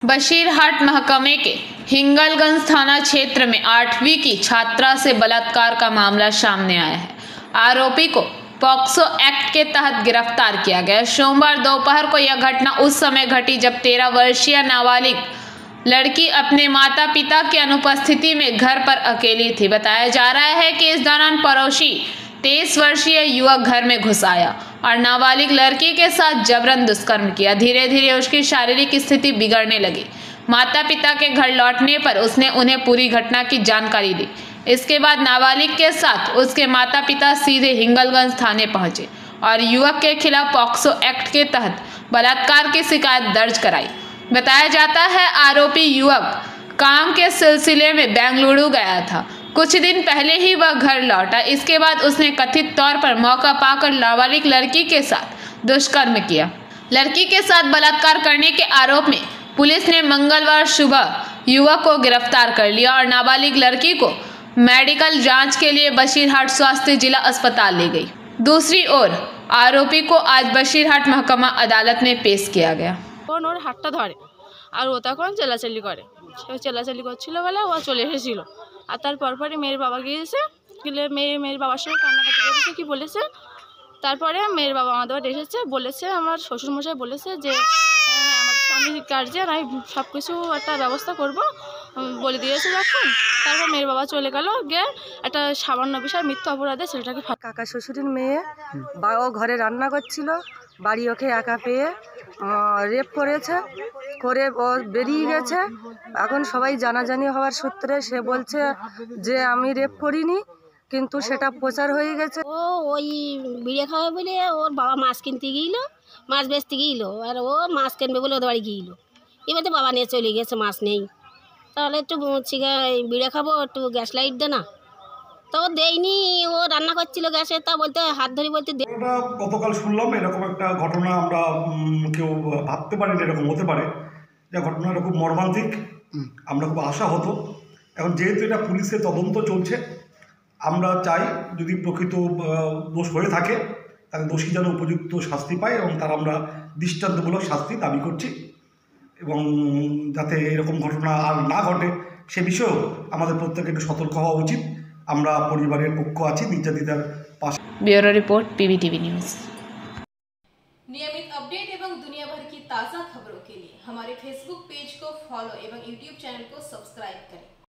बशीरहाट महकमे के हिंगलगंज थाना क्षेत्र में 8वीं की छात्रा से बलात्कार का मामला सामने आया है। आरोपी को पॉक्सो एक्ट के तहत गिरफ्तार किया गया। सोमवार दोपहर को यह घटना उस समय घटी जब 13 वर्षीय नाबालिग लड़की अपने माता पिता की अनुपस्थिति में घर पर अकेली थी। बताया जा रहा है कि इस दौरान पड़ोसी 23 वर्षीय युवक घर में घुस आया और नाबालिग लड़की के साथ जबरन दुष्कर्म किया। धीरे धीरे उसकी शारीरिक स्थिति बिगड़ने लगी। माता पिता के घर लौटने पर उसने उन्हें पूरी घटना की जानकारी दी। इसके बाद नाबालिग के साथ उसके माता पिता सीधे हिंगलगंज थाने पहुंचे और युवक के खिलाफ पॉक्सो एक्ट के तहत बलात्कार की शिकायत दर्ज कराई। बताया जाता है आरोपी युवक काम के सिलसिले में बेंगलुरु गया था। कुछ दिन पहले ही वह घर लौटा। इसके बाद उसने कथित तौर पर मौका पाकर नाबालिग लड़की के साथ दुष्कर्म किया। लड़की के साथ बलात्कार करने के आरोप में पुलिस ने मंगलवार सुबह युवक को गिरफ्तार कर लिया और नाबालिग लड़की को मेडिकल जांच के लिए बशीरहाट स्वास्थ्य जिला अस्पताल ले गई। दूसरी ओर आरोपी को आज बशीरहाट महकमा अदालत में पेश किया गया। ওর হাতটা ধরে আর ও তখন চেলাচালি করে, সে চেলাচালি করছিল বলে ও চলে এসেছিল। আর তার পরপরই মেয়ের বাবা গিয়েছে, গেলে মেয়ের বাবার সঙ্গে কান্নাকাটি করেছে, কি বলেছে। তারপরে মেয়ের বাবা আমাদের বাড়ি এসেছে, বলেছে আমার শ্বশুরমশাই বলেছে যে আমাদের স্বামীর গার্জিয়ান আমি সব কিছু একটা ব্যবস্থা করব বলে দিয়েছে যখন। তারপর মেয়ের বাবা চলে গেল, গিয়ে একটা সামান্য বিষয় মিথ্যা অপরাধে ছেলেটাকে কাকা শ্বশুরের মেয়ে বা ও ঘরে রান্না করছিল, বাড়ি ওকে একা পেয়ে রেপ করেছে, করে ও বেরিয়ে গেছে। এখন সবাই জানাজানি হওয়ার সূত্রে সে বলছে যে আমি রেপ করিনি, কিন্তু সেটা প্রচার হয়ে গেছে। ও ওই বিড়ে খাবে বলে ওর বাবা মাছ কিনতে গিয়েছিল, মাছ বেচতে গিয়েছিল, আর ও মাছ কিনবে বলে ওদের বাড়ি গিয়েছিল। এবারে বাবা নিয়ে চলে গেছে, মাছ নেই। তাহলে একটু বিড়ে খাবো, একটু গ্যাস লাইট দে না, তো দেয়নি। ও রান্না করছিল গ্যাসে, তা বলতে হাত ধরে বলতে গতকাল শুনলাম এরকম একটা ঘটনা। আমরা কেউ ভাবতে পারিনি এরকম হতে পারে, যে ঘটনাটা খুব মর্মান্তিক। আমরা খুব আশা হতো। এখন যেহেতু এটা পুলিশের তদন্ত চলছে, আমরা চাই যদি প্রকৃত দোষ হয়ে থাকে তাহলে দোষী যেন উপযুক্ত শাস্তি পায়, এবং তার আমরা দৃষ্টান্তমূলক শাস্তি দাবি করছি। এবং যাতে এরকম ঘটনা আর না ঘটে সে বিষয়েও আমাদের প্রত্যেকে একটু সতর্ক হওয়া উচিত। আমরা পরিবারের পক্ষ আছি, নির্যাতিতার পাশে। Bureau report PBTV news. नियमित अपडेट एवं दुनिया भर की ताज़ा खबरों के लिए हमारे फेसबुक पेज को फॉलो एवं यूट्यूब चैनल को सब्सक्राइब करें।